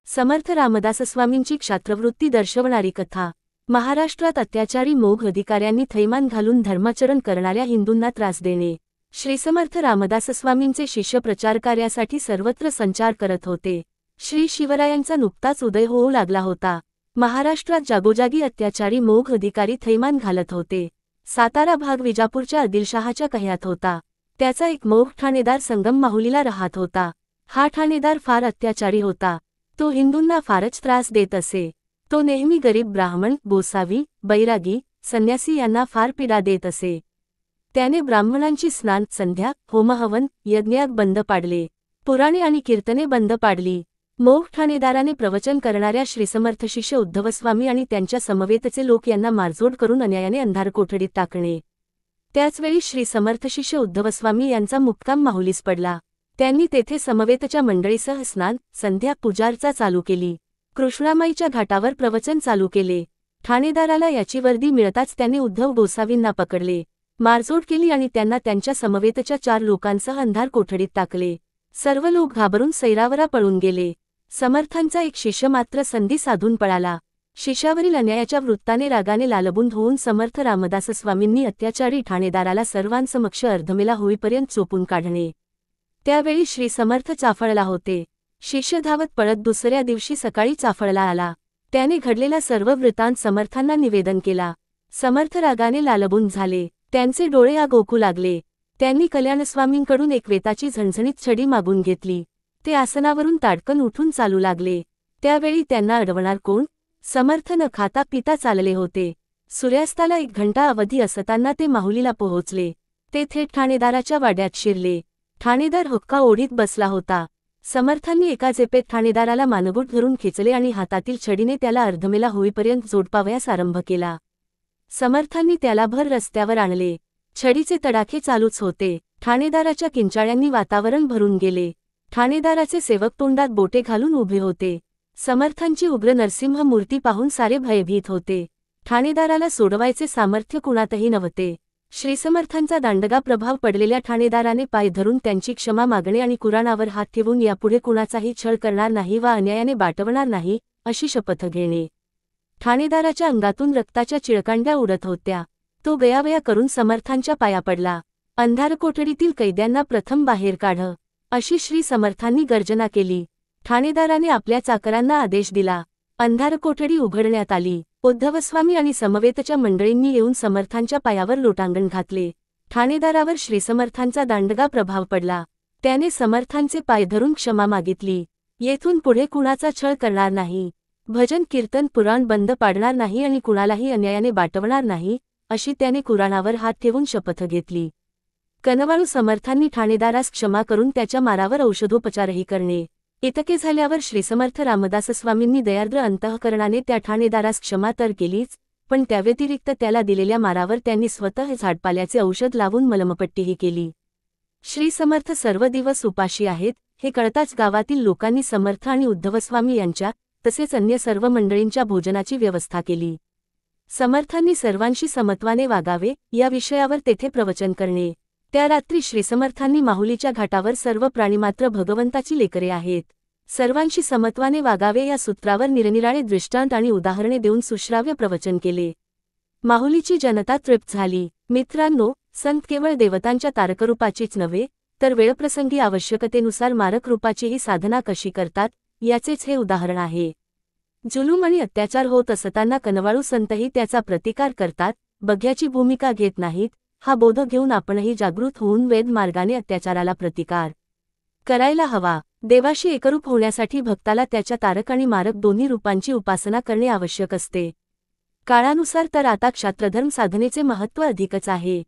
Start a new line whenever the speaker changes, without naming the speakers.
समर्थ रामदास स्वामींची क्षात्रवृत्ती दर्शवणारी कथा। महाराष्ट्रात अत्याचारी मोघ अधिकाऱ्यांनी थैमान घालून धर्माचरण करणाऱ्या हिंदूंना त्रास देणे। श्री समर्थ रामदास स्वामींचे शिष्य प्रचारकार्यासाठी सर्वत्र संचार करत होते। श्री शिवरायांचा नुकताच उदय होऊ लागला होता। महाराष्ट्रात जागोजागी अत्याचारी मोघ अधिकारी थैमान घालत होते। सातारा भाग विजापूरच्या आदिलशहाच्या कह्यात होता। त्याचा एक मोघ ठाणेदार संगम माहुलीला राहत होता। हा ठाणेदार फार अत्याचारी होता। तो हिंदूंना फारच त्रास देत असे। तो नेहमी गरीब ब्राह्मण, गोसावी, बैरागी, संन्यासी यांना फार पीडा देत असे। त्याने ब्राह्मणांची स्नान, संध्या, होमहवन, यज्ञयाग बंद पाडले। पुराणे आणि कीर्तने बंद पाडली। मोघ ठाणेदाराने प्रवचन करणाऱ्या श्रीसमर्थ शिष्य उद्धवस्वामी आणि त्यांच्या समवेतचे लोक यांना मारझोड करून अन्यायाने अंधार कोठडीत टाकणे। त्याचवेळी श्री समर्थ शिष्य उद्धवस्वामी यांचा मुक्काम माहुलीस पडला। त्यांनी तेथे समवेतच्या मंडळीसह स्नान, संध्या, पूजार्चा चालू केली। कृष्णामाईच्या घाटावर प्रवचन चालू केले। ठाणेदाराला याची वर्दी मिळताच त्याने उद्धव गोसावींना पकडले, मारझोड केली आणि त्यांना त्यांच्या समवेतच्या 4 लोकांसह अंधार कोठडीत टाकले। सर्व लोक घाबरून सैरावरा पळून गेले। समर्थांचा एक शिष्य मात्र संधी साधून पळाला। शिष्यावरील अन्यायाच्या वृत्ताने रागाने लालबुंद होऊन समर्थ रामदास स्वामींनी अत्याचारी ठाणेदाराला सर्वांसमक्ष अर्धमेला होईपर्यंत चोपून काढणे। त्यावेळी श्री समर्थ चाफळला होते। शिष्य धावत पळत दुसऱ्या दिवशी सकाळी चाफळला आला। त्याने घडलेला सर्व वृत्तांत समर्थांना निवेदन केला। समर्थ रागाने लालबुंद झाले। त्यांचे डोळे आग ओकू लागले। त्यांनी कल्याणस्वामींकडून एक वेताची झणझणीत छडी मागून घेतली। ते आसनावरून ताडकन उठून चालू लागले। त्यावेळी त्यांना अडवणार कोण? समर्थ न खाता पिता चालले होते। सूर्यास्ताला 1 घंटा अवधी असताना ते माहुलीला पोहोचले। ते थेट ठाणेदाराच्या वाड्यात शिरले। ठाणेदार हुक्का ओढीत बसला होता। समर्थांनी एका झेपेत ठाणेदाराला मानगूट धरून खेचले आणि हातातील छडीने त्याला अर्धमेला होईपर्यंत जोडपावयास आरंभ केला। समर्थांनी त्याला भर रस्त्यावर आणले। छडीचे तडाखे चालूच होते। ठाणेदाराच्या किंचाळ्यांनी वातावरण भरून गेले। ठाणेदाराचे सेवक तोंडात बोटे घालून उभे होते। समर्थांची उग्र नरसिंह मूर्ती पाहून सारे भयभीत होते। ठाणेदाराला सोडवायचे सामर्थ्य कुणातही नव्हते। श्रीसमर्थांचा दांडगा प्रभाव पडलेल्या ठाणेदाराने पाय धरून त्यांची क्षमा मागणे आणि कुराणावर हात ठेवून यापुढे कुणाचाही छळ करणार नाही वा अन्यायाने बाटवणार नाही अशी शपथ घेणे। ठाणेदाराच्या अंगातून रक्ताच्या चिळकांड्या उडत होत्या। तो गयावया करून समर्थांच्या पाया पडला। अंधार कोठडीतील कैद्यांना प्रथम बाहेर काढ, अशी श्री समर्थांनी गर्जना केली। ठाणेदाराने आपल्या चाकरांना आदेश दिला। अंधार कोठडी उघडण्यात आली। उद्धवस्वामी आणि समवेतच्या मंडळींनी येऊन समर्थांच्या पायावर लोटांगण घातले। ठाणेदारावर श्रीसमर्थांचा दांडगा प्रभाव पडला। त्याने समर्थांचे पाय धरून क्षमा मागितली। येथून पुढे कुणाचा छळ करणार नाही, भजन कीर्तन पुराण बंद पाडणार नाही आणि कुणालाही अन्यायाने बाटवणार नाही अशी त्याने कुराणावर हात ठेवून शपथ घेतली। कनवाळू समर्थांनी ठाणेदारास क्षमा करून त्याच्या मारावर औषधोपचारही करणे। इतके झाल्यावर श्रीसमर्थ रामदास स्वामींनी दयार्द्र अंतःकरणाने त्या ठाणेदारास क्षमा तर केलीच, पण त्याव्यतिरिक्त त्याला दिलेल्या मारावर त्यांनी स्वतः झाडपाल्याचे औषध लावून मलमपट्टीही केली। श्री समर्थ सर्व दिवस उपाशी आहेत हे कळताच गावातील लोकांनी समर्थ आणि उद्धवस्वामी यांच्या तसेच अन्य सर्व मंडळींच्या भोजनाची व्यवस्था केली। समर्थांनी सर्वांशी समत्वाने वागावे या विषयावर तेथे प्रवचन करणे। त्या रात्री श्रीसमर्थांनी माहुलीच्या घाटावर सर्व प्राणीमात्र भगवंताची लेकरे आहेत, सर्वांशी समत्वाने वागावे या सूत्रावर निरनिराळे दृष्टांत आणि उदाहरणे देऊन सुश्राव्य प्रवचन केले। माहुलीची जनता तृप्त झाली। मित्रांनो, संत केवळ देवतांच्या तारकरूपाचीच नव्हे तर वेळप्रसंगी आवश्यकतेनुसार मारक रूपाचीही साधना कशी करतात याचेच हे उदाहरण आहे। जुलूम आणि अत्याचार होत असताना कनवाळू संतही त्याचा प्रतिकार करतात, बघ्याची भूमिका घेत नाहीत। हा बोध घेऊन आपणही जागृत होऊन वेद मार्गाने अत्याचाराला प्रतिकार करायला हवा। देवाशी एकरूप होण्यासाठी भक्ताला त्याच्या तारक आणि मारक दोन्ही रूपांची उपासना करणे आवश्यक असते। काळानुसार तर आता क्षात्रधर्म साधनेचे महत्त्व अधिकच आहे।